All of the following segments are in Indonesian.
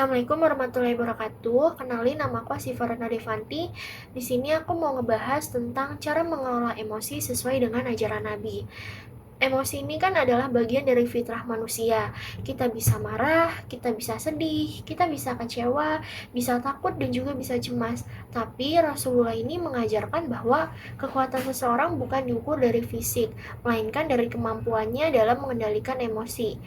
Assalamualaikum warahmatullahi wabarakatuh. Kenalin, nama aku Asifa Renarifanti. Di sini aku mau ngebahas tentang cara mengelola emosi sesuai dengan ajaran Nabi. Emosi ini kan adalah bagian dari fitrah manusia. Kita bisa marah, kita bisa sedih, kita bisa kecewa, bisa takut, dan juga bisa cemas. Tapi Rasulullah ini mengajarkan bahwa kekuatan seseorang bukan diukur dari fisik, melainkan dari kemampuannya dalam mengendalikan emosi.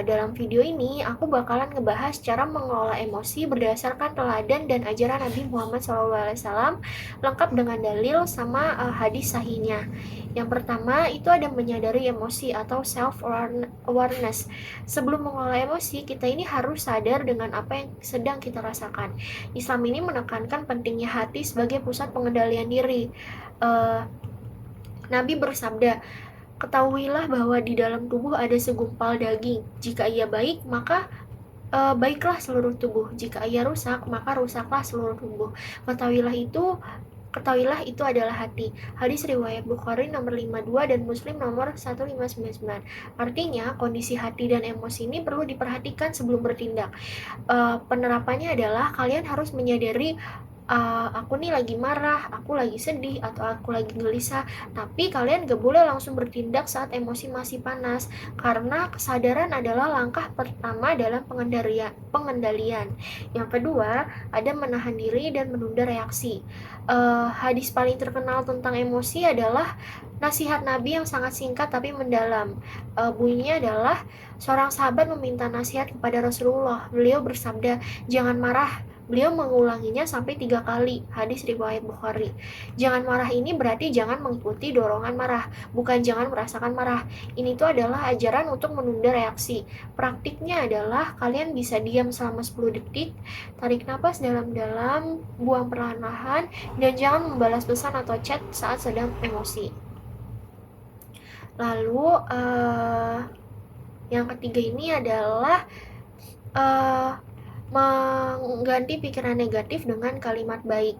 Dalam video ini, aku bakalan ngebahas cara mengelola emosi berdasarkan teladan dan ajaran Nabi Muhammad SAW, lengkap dengan dalil sama hadis sahihnya. Yang pertama itu ada menyadari emosi atau self awareness. Sebelum mengelola emosi, kita ini harus sadar dengan apa yang sedang kita rasakan. Islam ini menekankan pentingnya hati sebagai pusat pengendalian diri. Nabi bersabda, ketahuilah bahwa di dalam tubuh ada segumpal daging. Jika ia baik, maka baiklah seluruh tubuh. Jika ia rusak, maka rusaklah seluruh tubuh. Ketahuilah itu adalah hati. Hadis riwayat Bukhari nomor 52 dan Muslim nomor 1599. Artinya, kondisi hati dan emosi ini perlu diperhatikan sebelum bertindak. Penerapannya adalah kalian harus menyadari aku nih lagi marah, aku lagi sedih, atau aku lagi gelisah. Tapi kalian gak boleh langsung bertindak saat emosi masih panas, karena kesadaran adalah langkah pertama dalam pengendalian. Yang kedua, ada menahan diri dan menunda reaksi. Hadis paling terkenal tentang emosi adalah nasihat Nabi yang sangat singkat tapi mendalam. Bunyinya adalah seorang sahabat meminta nasihat kepada Rasulullah. Beliau bersabda, jangan marah. Beliau mengulanginya sampai 3 kali. Hadis riwayat Bukhari. Jangan marah ini berarti jangan mengikuti dorongan marah, bukan jangan merasakan marah. Ini tuh adalah ajaran untuk menunda reaksi. Praktiknya adalah kalian bisa diam selama 10 detik, tarik napas dalam-dalam, buang perlahan-lahan, dan jangan membalas pesan atau chat saat sedang emosi. Lalu yang ketiga ini adalah mengganti pikiran negatif dengan kalimat baik.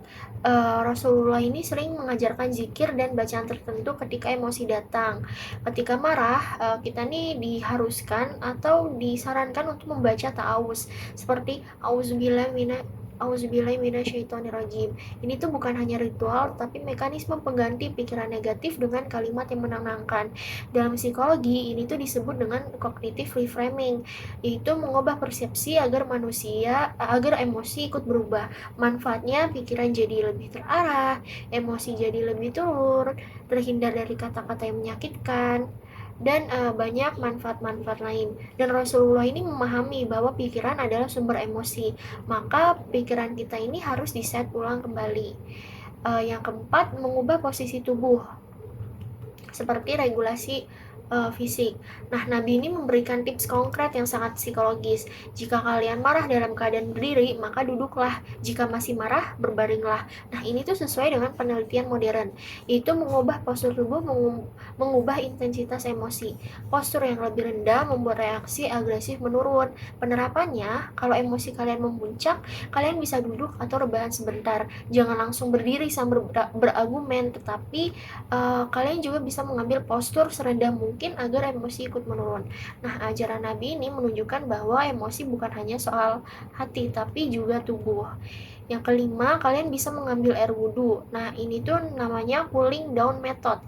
Rasulullah ini sering mengajarkan zikir dan bacaan tertentu ketika emosi datang. Ketika marah, kita nih diharuskan atau disarankan untuk membaca ta'awuz seperti Auzubillahiminasyaitonirrajim. Ini tuh bukan hanya ritual, tapi mekanisme pengganti pikiran negatif dengan kalimat yang menenangkan. Dalam psikologi, ini tuh disebut dengan cognitive reframing, yaitu mengubah persepsi agar emosi ikut berubah. Manfaatnya, pikiran jadi lebih terarah, emosi jadi lebih turun, terhindar dari kata-kata yang menyakitkan, dan banyak manfaat-manfaat lain. Dan Rasulullah ini memahami bahwa pikiran adalah sumber emosi, maka pikiran kita ini harus diset ulang kembali. Yang keempat, mengubah posisi tubuh seperti regulasi fisik. Nah, Nabi ini memberikan tips konkret yang sangat psikologis. Jika kalian marah dalam keadaan berdiri, maka duduklah. Jika masih marah, berbaringlah. Nah, ini tuh sesuai dengan penelitian modern, yaitu mengubah postur tubuh, mengubah intensitas emosi. Postur yang lebih rendah membuat reaksi agresif menurun. Penerapannya, kalau emosi kalian memuncak, kalian bisa duduk atau rebahan sebentar. Jangan langsung berdiri sambil berargumen, tetapi kalian juga bisa mengambil postur serendah mungkin agar emosi ikut menurun. Nah, ajaran Nabi ini menunjukkan bahwa emosi bukan hanya soal hati, tapi juga tubuh. Yang kelima, kalian bisa mengambil air wudhu. Nah, ini tuh namanya cooling down method.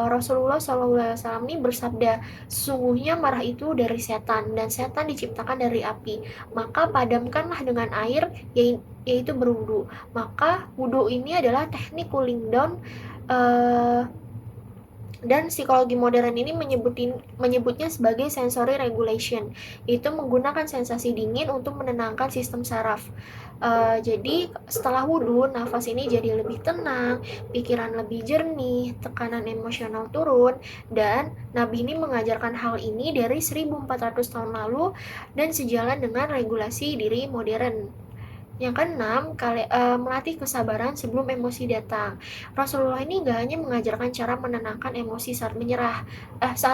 Rasulullah SAW ini bersabda, sesungguhnya marah itu dari setan, dan setan diciptakan dari api. Maka padamkanlah dengan air, yaitu berwudhu. Maka wudhu ini adalah teknik cooling down, dan psikologi modern ini menyebutnya sebagai sensory regulation, yaitu menggunakan sensasi dingin untuk menenangkan sistem saraf. Jadi setelah wudhu, nafas ini jadi lebih tenang, pikiran lebih jernih, tekanan emosional turun, dan Nabi ini mengajarkan hal ini dari 1400 tahun lalu dan sejalan dengan regulasi diri modern. Yang keenam, melatih kesabaran sebelum emosi datang. Rasulullah ini nggak hanya mengajarkan cara menenangkan emosi saat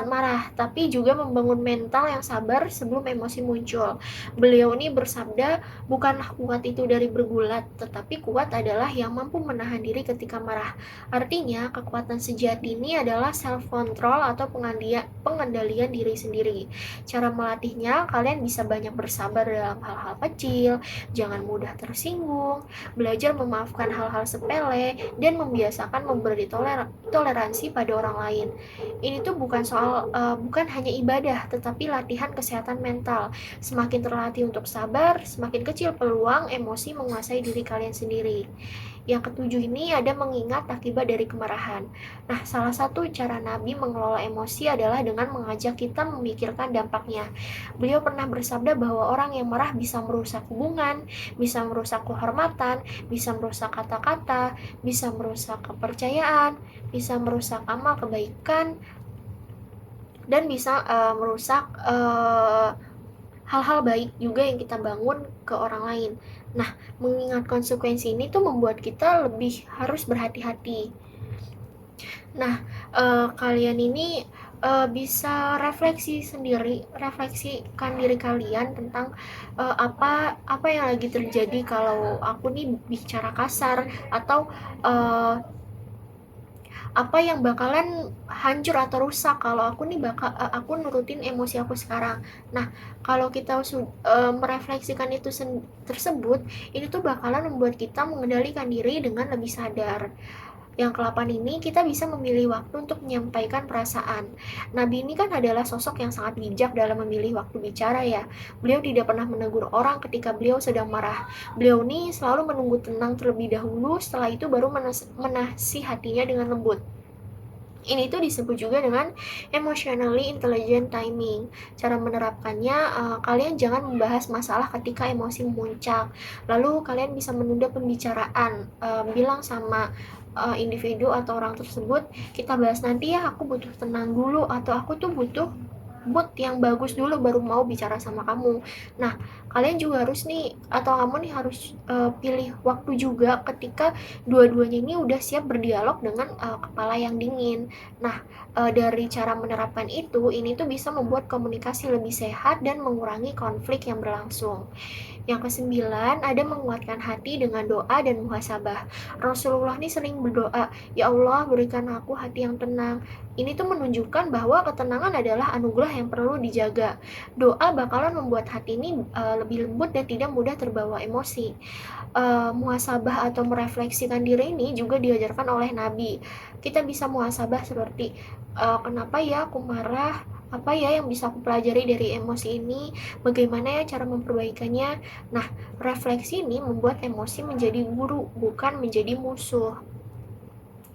marah, tapi juga membangun mental yang sabar sebelum emosi muncul. Beliau ini bersabda, bukanlah kuat itu dari bergulat, tetapi kuat adalah yang mampu menahan diri ketika marah. Artinya, kekuatan sejati ini adalah self control atau pengendalian diri sendiri. Cara melatihnya, kalian bisa banyak bersabar dalam hal-hal kecil, jangan mudah tersinggung, belajar memaafkan hal-hal sepele, dan membiasakan memberi toleransi pada orang lain. Ini tuh bukan hanya ibadah, tetapi latihan kesehatan mental. Semakin terlatih untuk sabar, semakin kecil peluang emosi menguasai diri kalian sendiri. Yang ketujuh ini ada mengingat akibat dari kemarahan. Nah, salah satu cara Nabi mengelola emosi adalah dengan mengajak kita memikirkan dampaknya. Beliau pernah bersabda bahwa orang yang marah bisa merusak hubungan, bisa merusak kehormatan, bisa merusak kata-kata, bisa merusak kepercayaan, bisa merusak amal kebaikan, dan bisa merusak hal-hal baik juga yang kita bangun ke orang lain. Nah, mengingat konsekuensi ini tuh membuat kita lebih harus berhati-hati. Nah, kalian ini bisa refleksikan diri kalian tentang apa yang lagi terjadi kalau aku nih bicara kasar, atau uh, apa yang bakalan hancur atau rusak kalau aku nurutin emosi aku sekarang. Nah, kalau kita merefleksikan tersebut, ini tuh bakalan membuat kita mengendalikan diri dengan lebih sadar. Yang ke-8 ini, kita bisa memilih waktu untuk menyampaikan perasaan. Nabi ini kan adalah sosok yang sangat bijak dalam memilih waktu bicara ya. Beliau tidak pernah menegur orang ketika beliau sedang marah. Beliau ini selalu menunggu tenang terlebih dahulu, setelah itu baru menasihatinya dengan lembut. Ini tuh disebut juga dengan emotionally intelligent timing. Cara menerapkannya, kalian jangan membahas masalah ketika emosi memuncak. Lalu kalian bisa menunda pembicaraan, bilang sama individu atau orang tersebut, kita bahas nanti ya, aku butuh tenang dulu, atau aku tuh butuh mood yang bagus dulu baru mau bicara sama kamu. Nah, kalian juga harus nih, atau kamu nih harus pilih waktu juga ketika dua-duanya ini udah siap berdialog dengan kepala yang dingin. Nah, dari cara menerapkan itu, ini tuh bisa membuat komunikasi lebih sehat dan mengurangi konflik yang berlangsung. Yang kesembilan, ada menguatkan hati dengan doa dan muhasabah. Rasulullah ini sering berdoa, ya Allah berikan aku hati yang tenang. Ini tuh menunjukkan bahwa ketenangan adalah anugerah yang perlu dijaga. Doa bakalan membuat hati ini lebih lembut dan tidak mudah terbawa emosi. Muhasabah atau merefleksikan diri ini juga diajarkan oleh Nabi. Kita bisa muhasabah seperti, kenapa ya aku marah? Apa ya yang bisa aku pelajari dari emosi ini? Bagaimana ya cara memperbaikannya? Nah, refleksi ini membuat emosi menjadi guru, bukan menjadi musuh.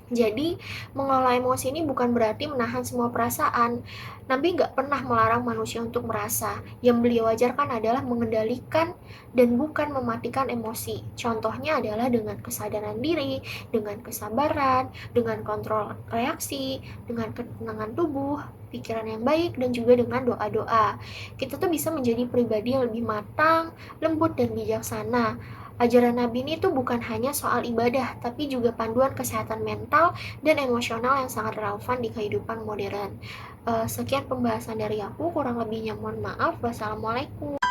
Jadi, mengelola emosi ini bukan berarti menahan semua perasaan. Nabi nggak pernah melarang manusia untuk merasa. Yang beliau ajarkan adalah mengendalikan dan bukan mematikan emosi. Contohnya adalah dengan kesadaran diri, dengan kesabaran, dengan kontrol reaksi, dengan ketenangan tubuh, pikiran yang baik, dan juga dengan doa-doa. Kita tuh bisa menjadi pribadi yang lebih matang, lembut, dan bijaksana. Ajaran Nabi ini tuh bukan hanya soal ibadah, tapi juga panduan kesehatan mental dan emosional yang sangat relevan di kehidupan modern. Sekian pembahasan dari aku, kurang lebihnya mohon maaf. Wassalamualaikum.